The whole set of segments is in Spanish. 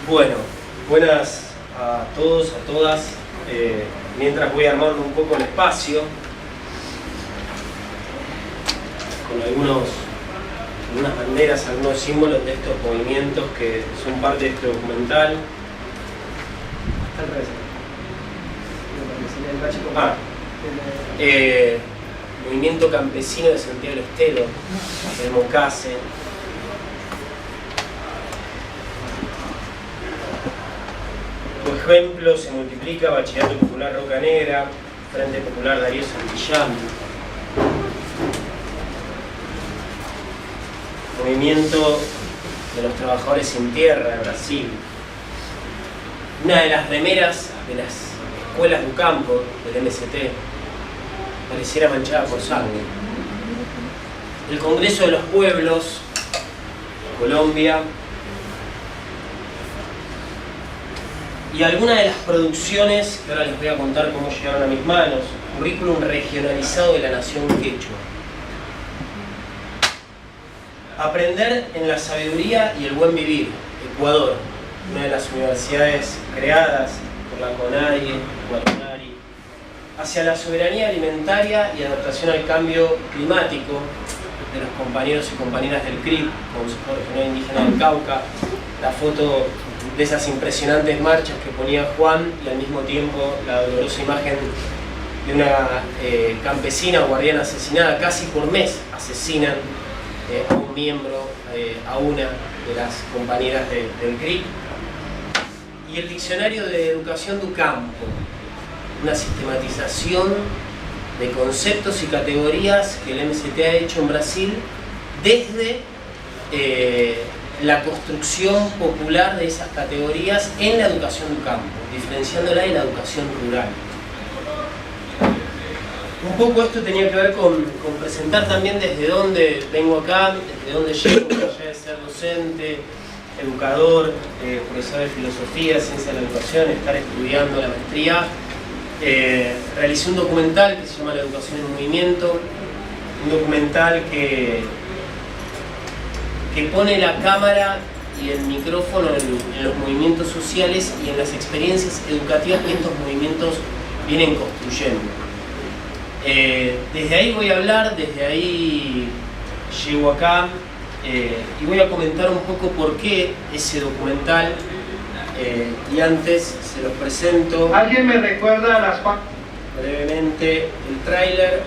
Bueno, buenas a todos, a todas. Mientras voy armando un poco el espacio con algunas banderas, algunos símbolos de estos movimientos que son parte de este documental. Está al revés. Movimiento campesino de Santiago del Estero, del Mocase. Por ejemplo, se multiplica Bachillerato Popular Roca Negra, Frente Popular Darío Santillán. Movimiento de los Trabajadores Sin Tierra de Brasil. Una de las remeras de las escuelas del campo del MST pareciera manchada por sangre. El Congreso de los Pueblos, Colombia, y algunas de las producciones que ahora les voy a contar cómo llegaron a mis manos. Currículum regionalizado de la nación quechua. Aprender en la sabiduría y el buen vivir, Ecuador, una de las universidades creadas por la CONADIE, Guatunari, hacia la soberanía alimentaria y adaptación al cambio climático de los compañeros y compañeras del CRIP, Consejo Regional Indígena del Cauca, la foto de esas impresionantes marchas que ponía Juan y al mismo tiempo la dolorosa imagen de una campesina o guardiana asesinada. Casi por mes asesinan a un miembro, a una de las compañeras del CRIP. Y el Diccionario de Educación do Campo, una sistematización de conceptos y categorías que el MST ha hecho en Brasil desde la construcción popular de esas categorías en la educación do campo, diferenciándola de la educación rural. Un poco esto tenía que ver con presentar también desde dónde vengo acá, desde dónde llego, más allá de ser docente, educador, profesor de filosofía, ciencia de la educación, estar estudiando la maestría. Realicé un documental que se llama La Educación en Movimiento, un documental que pone la cámara y el micrófono en los movimientos sociales y en las experiencias educativas que estos movimientos vienen construyendo. Desde ahí voy a hablar, desde ahí llego acá y voy a comentar un poco por qué ese documental, y antes se los presento. ¿Alguien me recuerda las brevemente el tráiler.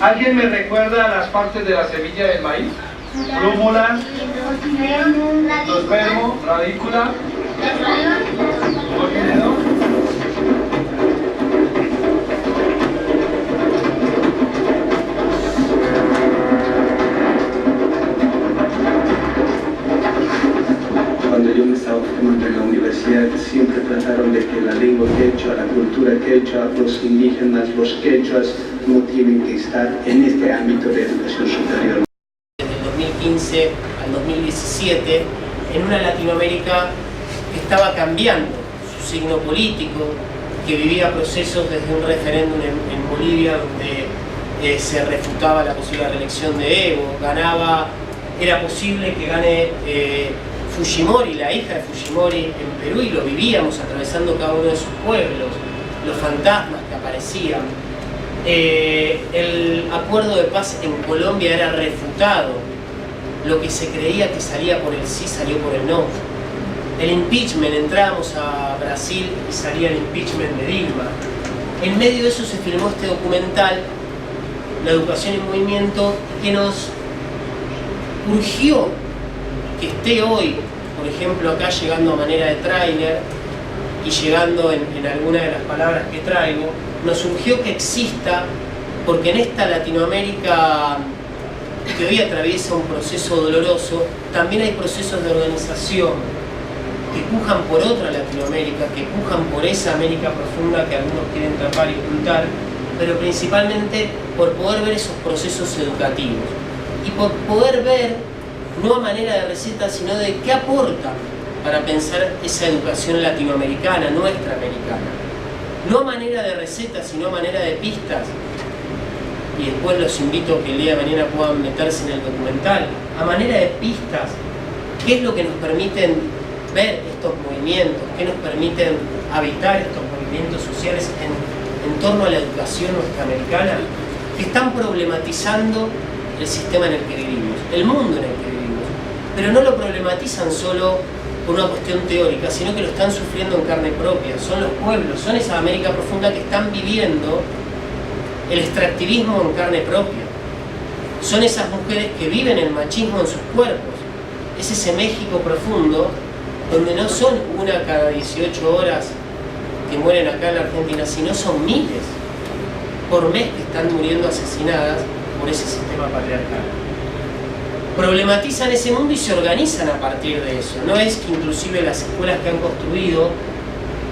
¿Alguien me recuerda las partes de la semilla del maíz? Plúmula, endospermo, radícula, contenedor. Cuando yo me estaba formando en la universidad, siempre trataron de que la lengua quechua, la cultura quechua, los indígenas, los quechuas, no tienen que estar en este ámbito de educación superior. Desde el 2015 al 2017, en una Latinoamérica que estaba cambiando su signo político, que vivía procesos desde un referéndum en Bolivia donde se refutaba la posible reelección de Evo, era posible que gane Fujimori, la hija de Fujimori en Perú, y lo vivíamos atravesando cada uno de sus pueblos, los fantasmas que aparecían. El acuerdo de paz en Colombia era refutado, lo que se creía que salía por el sí salió por el no. El impeachment, entrábamos a Brasil y salía el impeachment de Dilma. En medio de eso se filmó este documental, La Educación en Movimiento, que nos urgió que esté hoy, por ejemplo, acá llegando a manera de tráiler y llegando en alguna de las palabras que traigo, nos surgió que exista, porque en esta Latinoamérica que hoy atraviesa un proceso doloroso, también hay procesos de organización que pujan por otra Latinoamérica, que pujan por esa América profunda que algunos quieren tapar y ocultar, pero principalmente por poder ver esos procesos educativos y por poder ver, no a manera de receta, sino de qué aportan para pensar esa educación latinoamericana, nuestra americana. No a manera de receta, sino a manera de pistas. Y después los invito a que el día de mañana puedan meterse en el documental. A manera de pistas ¿Qué es lo que nos permiten ver estos movimientos? ¿Qué nos permiten habitar estos movimientos sociales en torno a la educación norteamericana? Que están problematizando el sistema en el que vivimos, el mundo en el que vivimos, pero no lo problematizan solo por una cuestión teórica, sino que lo están sufriendo en carne propia. Son los pueblos, son esa América profunda que están viviendo el extractivismo en carne propia. Son esas mujeres que viven el machismo en sus cuerpos. Es ese México profundo donde no son una cada 18 horas que mueren acá en la Argentina, sino son miles por mes que están muriendo asesinadas por ese sistema patriarcal. Problematizan ese mundo y se organizan a partir de eso. No es que inclusive las escuelas que han construido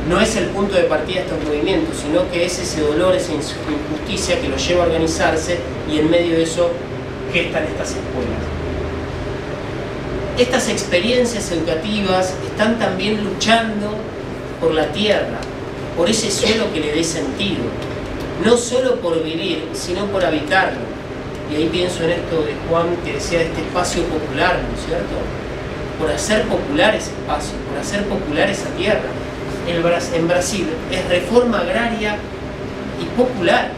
no es el punto de partida de estos movimientos, sino que es ese dolor, esa injusticia que los lleva a organizarse, y en medio de eso gestan estas escuelas. Estas experiencias educativas están también luchando por la tierra, por ese suelo que le dé sentido, no solo por vivir, sino por habitarlo. Y ahí pienso en esto de Juan que decía de este espacio popular, ¿no es cierto? Por hacer popular ese espacio, por hacer popular esa tierra. En Brasil es reforma agraria y popular,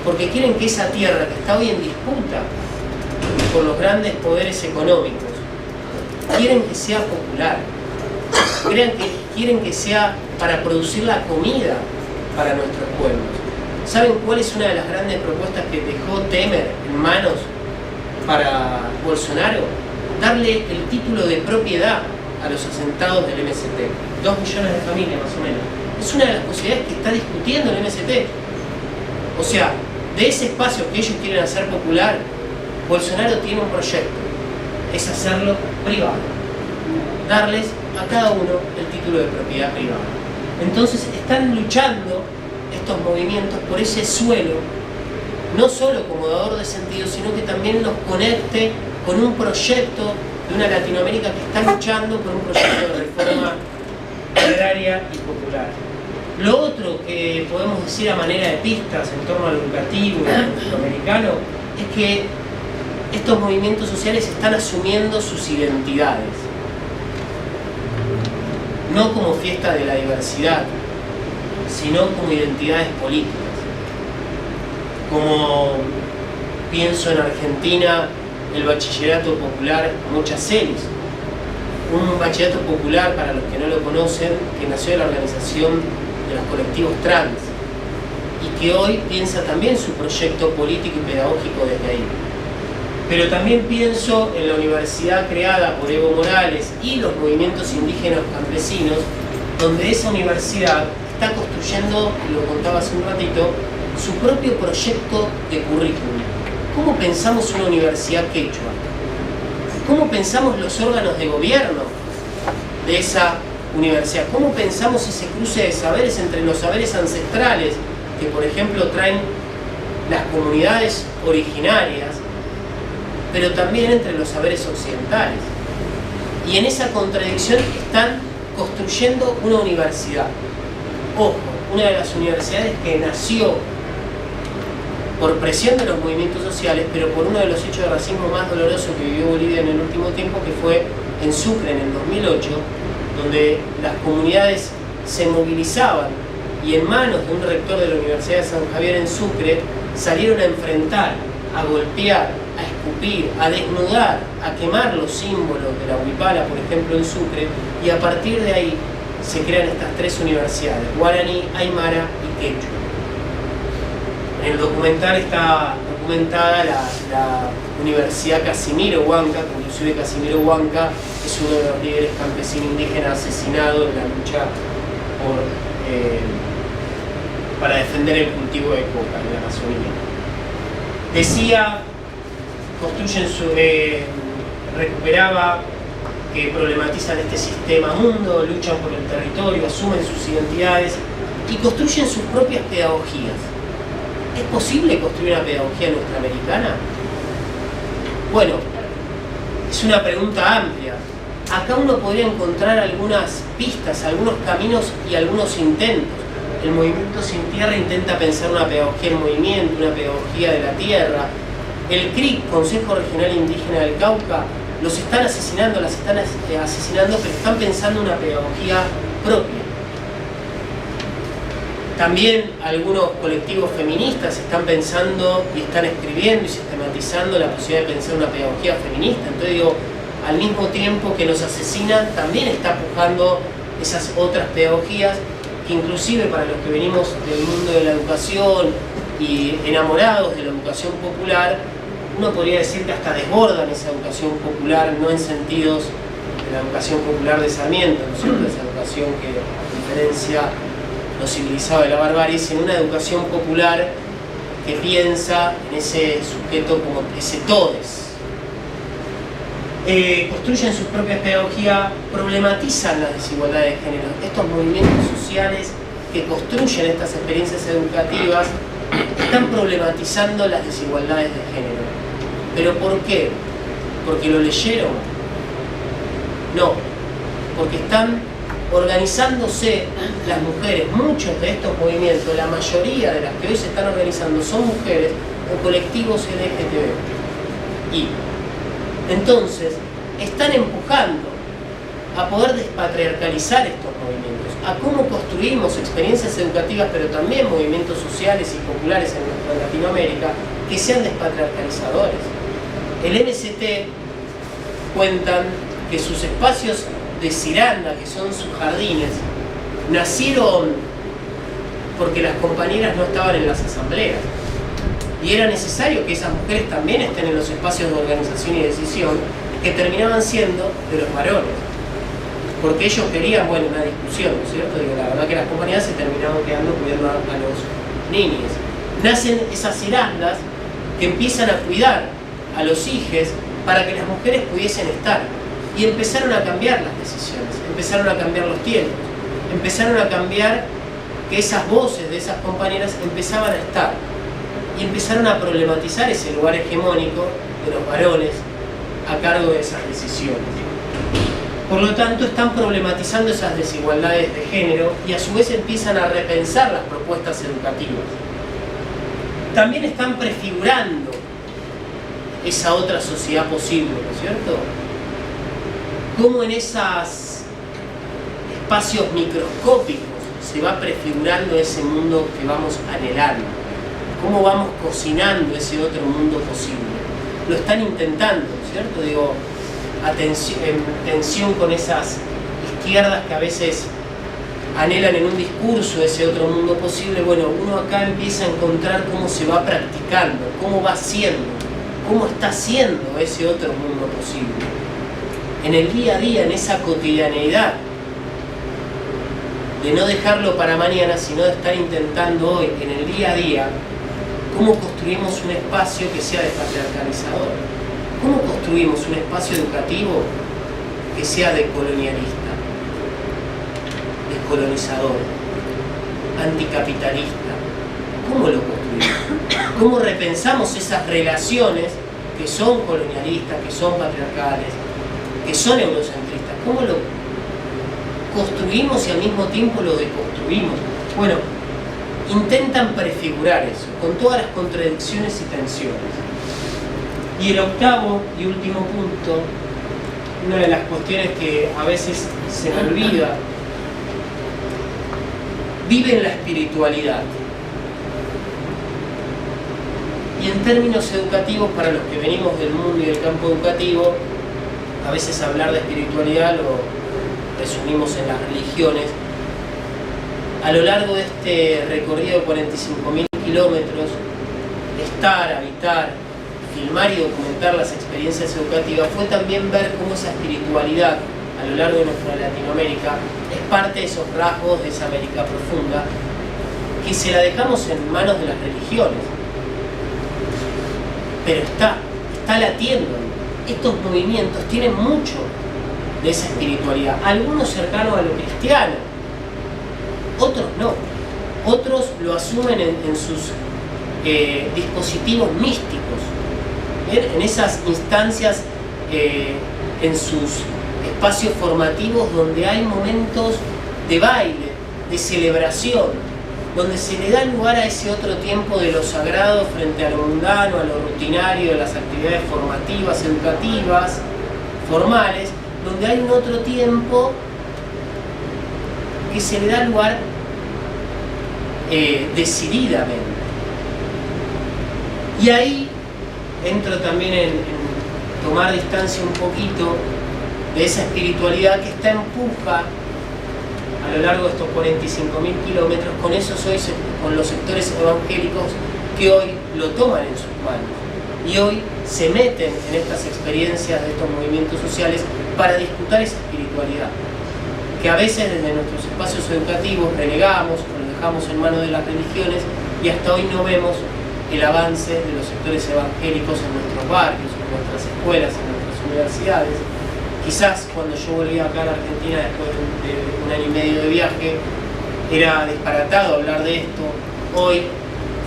porque quieren que esa tierra que está hoy en disputa por los grandes poderes económicos, quieren que sea popular, quieren que sea para producir la comida para nuestros pueblos. ¿Saben cuál es una de las grandes propuestas que dejó Temer en manos para Bolsonaro? Darle el título de propiedad a los asentados del MST. 2 millones de familias más o menos. Es una de las posibilidades que está discutiendo el MST. O sea, de ese espacio que ellos quieren hacer popular, Bolsonaro tiene un proyecto, es hacerlo privado, darles a cada uno el título de propiedad privada. Entonces están luchando estos movimientos por ese suelo, no solo como dador de sentido, sino que también los conecte con un proyecto de una Latinoamérica que está luchando por un proyecto de reforma agraria y popular. Lo otro que podemos decir a manera de pistas en torno al educativo y al latinoamericano es que estos movimientos sociales están asumiendo sus identidades, no como fiesta de la diversidad, sino como identidades políticas. Como pienso en Argentina, el bachillerato popular Mochacelis, un bachillerato popular, para los que no lo conocen, que nació de la organización de los colectivos trans y que hoy piensa también su proyecto político y pedagógico desde ahí. Pero también pienso en la universidad creada por Evo Morales y los movimientos indígenas campesinos, donde esa universidad está construyendo, lo contaba hace un ratito, su propio proyecto de currículum. ¿Cómo pensamos una universidad quechua? ¿Cómo pensamos los órganos de gobierno de esa universidad? ¿Cómo pensamos ese cruce de saberes entre los saberes ancestrales que, por ejemplo, traen las comunidades originarias, pero también entre los saberes occidentales? Y en esa contradicción están construyendo una universidad. Ojo, una de las universidades que nació por presión de los movimientos sociales, pero por uno de los hechos de racismo más dolorosos que vivió Bolivia en el último tiempo, que fue en Sucre en el 2008, donde las comunidades se movilizaban y en manos de un rector de la Universidad de San Javier en Sucre salieron a enfrentar, a golpear, a escupir, a desnudar, a quemar los símbolos de la Huipala, por ejemplo, en Sucre, y a partir de ahí se crean estas 3 universidades, Guaraní, Aymara y Quechua. En el documental está documentada la Universidad Casimiro Huanca, que inclusive Casimiro Huanca es uno de los líderes campesinos indígenas asesinados en la lucha para defender el cultivo de coca en la Amazonía. Decía, recuperaba que problematizan este sistema mundo, luchan por el territorio, asumen sus identidades y construyen sus propias pedagogías. ¿Es posible construir una pedagogía norteamericana? Bueno, es una pregunta amplia. Acá uno podría encontrar algunas pistas, algunos caminos y algunos intentos. El Movimiento Sin Tierra intenta pensar una pedagogía en movimiento, una pedagogía de la tierra. El CRIC, Consejo Regional Indígena del Cauca, los están asesinando, las están asesinando, pero están pensando una pedagogía propia. También algunos colectivos feministas están pensando y están escribiendo y sistematizando la posibilidad de pensar una pedagogía feminista. Entonces digo, al mismo tiempo que nos asesinan, también está empujando esas otras pedagogías que inclusive para los que venimos del mundo de la educación y enamorados de la educación popular, uno podría decir que hasta desbordan esa educación popular, no en sentidos de la educación popular de Sarmiento, ¿no es cierto? Esa educación que diferencia lo civilizado de la barbarie, sino una educación popular que piensa en ese sujeto como ese todes. Construyen sus propias pedagogías, problematizan las desigualdades de género. Estos movimientos sociales que construyen estas experiencias educativas están problematizando las desigualdades de género. ¿Pero por qué? ¿Porque lo leyeron? No, porque están organizándose las mujeres. Muchos de estos movimientos, la mayoría de las que hoy se están organizando son mujeres o colectivos LGTB. Y entonces están empujando a poder despatriarcalizar estos movimientos, a cómo construimos experiencias educativas, pero también movimientos sociales y populares en Latinoamérica que sean despatriarcalizadores. El MST cuentan que sus espacios de Ciranda, que son sus jardines, nacieron porque las compañeras no estaban en las asambleas. Y era necesario que esas mujeres también estén en los espacios de organización y decisión, que terminaban siendo de los varones. Porque ellos querían, bueno, una discusión, ¿no es cierto? Digo, la verdad que las compañeras se terminaban quedando cuidando a los niños. Nacen esas cirandas que empiezan a cuidar a los hijes para que las mujeres pudiesen estar. Y empezaron a cambiar las decisiones, empezaron a cambiar los tiempos, empezaron a cambiar que esas voces de esas compañeras empezaban a estar. Y empezaron a problematizar ese lugar hegemónico de los varones a cargo de esas decisiones. Por lo tanto, están problematizando esas desigualdades de género y a su vez empiezan a repensar las propuestas educativas. También están prefigurando esa otra sociedad posible, ¿no es cierto? Cómo en esos espacios microscópicos se va prefigurando ese mundo que vamos anhelando. Cómo vamos cocinando ese otro mundo posible. Lo están intentando, ¿cierto? Digo, en tensión con esas izquierdas que a veces anhelan en un discurso ese otro mundo posible. Bueno, uno acá empieza a encontrar cómo se va practicando, cómo va siendo, cómo está siendo ese otro mundo posible. En el día a día, en esa cotidianeidad, de no dejarlo para mañana, sino de estar intentando hoy, en el día a día, cómo construimos un espacio que sea despatriarcalizador. ¿Cómo construimos un espacio educativo que sea decolonialista, descolonizador, anticapitalista? ¿Cómo lo construimos? ¿Cómo repensamos esas relaciones que son colonialistas, que son patriarcales, que son eurocentristas? ¿Cómo lo construimos y al mismo tiempo lo deconstruimos? Bueno, intentan prefigurar eso, con todas las contradicciones y tensiones. Y el octavo y último punto, una de las cuestiones que a veces se me olvida, viven la espiritualidad. Y en términos educativos, para los que venimos del mundo y del campo educativo, a veces hablar de espiritualidad lo resumimos en las religiones. A lo largo de este recorrido de 45.000 kilómetros, estar, habitar, filmar y documentar las experiencias educativas fue también ver cómo esa espiritualidad a lo largo de nuestra Latinoamérica es parte de esos rasgos de esa América profunda que se la dejamos en manos de las religiones. Pero está latiendo. Estos movimientos tienen mucho de esa espiritualidad, algunos cercanos a lo cristiano, otros no, otros lo asumen en sus dispositivos místicos, en esas instancias, en sus espacios formativos donde hay momentos de baile, de celebración, donde se le da lugar a ese otro tiempo de lo sagrado frente a lo mundano, a lo rutinario, de las actividades formativas, educativas, formales, donde hay un otro tiempo que se le da lugar decididamente. Y ahí entro también en tomar distancia un poquito de esa espiritualidad que está en puja a lo largo de estos 45.000 kilómetros con los sectores evangélicos que hoy lo toman en sus manos y hoy se meten en estas experiencias de estos movimientos sociales para disputar esa espiritualidad que a veces desde nuestros espacios educativos relegamos o lo dejamos en manos de las religiones, y hasta hoy no vemos el avance de los sectores evangélicos en nuestros barrios, en nuestras escuelas, en nuestras universidades. Quizás cuando yo volví acá a la Argentina después de un año y medio de viaje era disparatado hablar de esto. Hoy,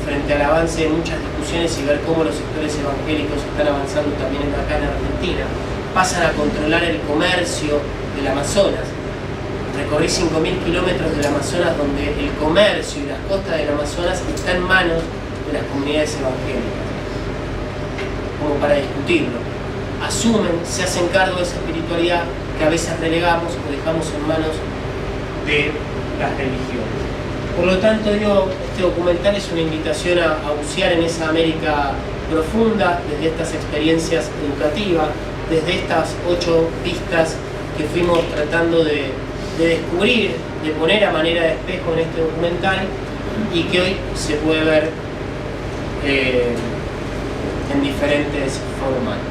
frente al avance de muchas discusiones y ver cómo los sectores evangélicos están avanzando también acá en Argentina, pasan a controlar el comercio del Amazonas. Recorrí 5.000 kilómetros del Amazonas, donde el comercio y las costas del Amazonas están en manos de las comunidades evangélicas, como para discutirlo. Asumen, se hacen cargo de esa espiritualidad que a veces relegamos o dejamos en manos de las religiones. Por lo tanto, este documental es una invitación a bucear en esa América profunda, desde estas experiencias educativas, desde estas 8 pistas que fuimos tratando de descubrir, de poner a manera de espejo en este documental, y que hoy se puede ver en diferentes formatos.